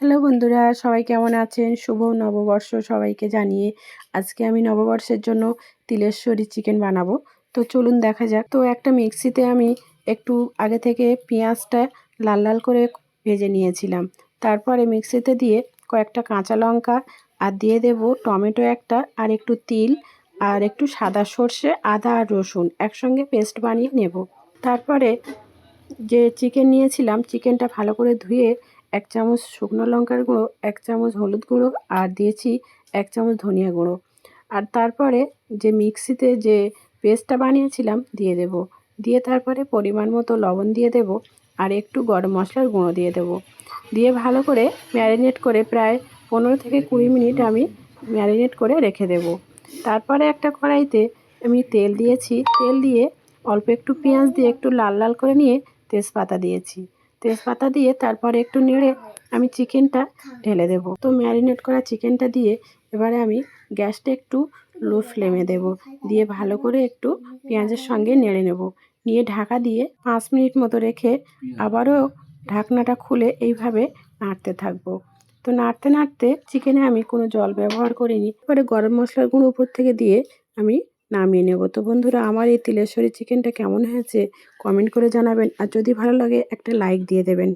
Hello বন্ধুরা, সবাই কেমন আছেন? শুভ নববর্ষ সবাইকে জানিয়ে আজকে আমি নববর্ষের জন্য তিলেশ্বরী চিকেন বানাবো। তো চলুন দেখা যাক। তো একটা মিক্সিতে আমি একটু আগে থেকে পেঁয়াজটা লাল লাল করে ভেজে নিয়েছিলাম। তারপরে মিক্সিতে দিয়ে কয়েকটা কাঁচা লঙ্কা আর দিয়ে দেব টমেটো একটা, আর একটু তিল আর একটু সাদা সর্ষে, আদা আর রসুন একসঙ্গে পেস্ট বানিয়ে নেব। তারপরে যে চিকেন নিয়েছিলাম, চিকেনটা ভালো করে ধুয়ে 1 চামচ শুকনো লঙ্কার গুঁড়ো, 1 চামচ হলুদ গুঁড়ো আর দিয়েছি 1 চামচ ধনিয়া গুঁড়ো। আর তারপরে যে মিক্সিতে যে পেস্টটা বানিয়েছিলাম দিয়ে দেব। দিয়ে তারপরে পরিমাণ মতো লবণ দিয়ে দেব আর একটু গরম মশলার গুঁড়ো দিয়ে দেব। দিয়ে ভালো করে ম্যারিনেট করে প্রায় 15 থেকে 20 মিনিট আমি ম্যারিনেট করে রেখে দেব। তারপরে একটা কড়াইতে আমি তেল দিয়েছি। তেল দিয়ে অল্প একটু পেঁয়াজ দিয়ে একটু লাল লাল করে নিয়ে তেজপাতা দিয়েছি। তেজপাতা দিয়ে তারপরে একটু নেড়ে আমি চিকেনটা ঢেলে দেব। তো ম্যারিনেট করা চিকেনটা দিয়ে এবারে আমি গ্যাসটা একটু লো ফ্লেমে দেব। দিয়ে ভালো করে একটু পেঁয়াজের সঙ্গে নেড়ে নেব। নিয়ে ঢাকা দিয়ে 5 মিনিট মতো রেখে আবারও ঢাকনাটা খুলে এইভাবে নাড়তে থাকবো। তো নাড়তে নাড়তে চিকেনে আমি কোনো জল ব্যবহার করিনি। এবারে গরম মশলার গুঁড়ো উপর থেকে দিয়ে আমি নামিয়ে নেব। তো বন্ধুরা, আমার এই তিলেশ্বরী চিকেনটা কেমন হয়েছে কমেন্ট করে জানাবেন। আর যদি ভালো লাগে একটা লাইক দিয়ে দেবেন।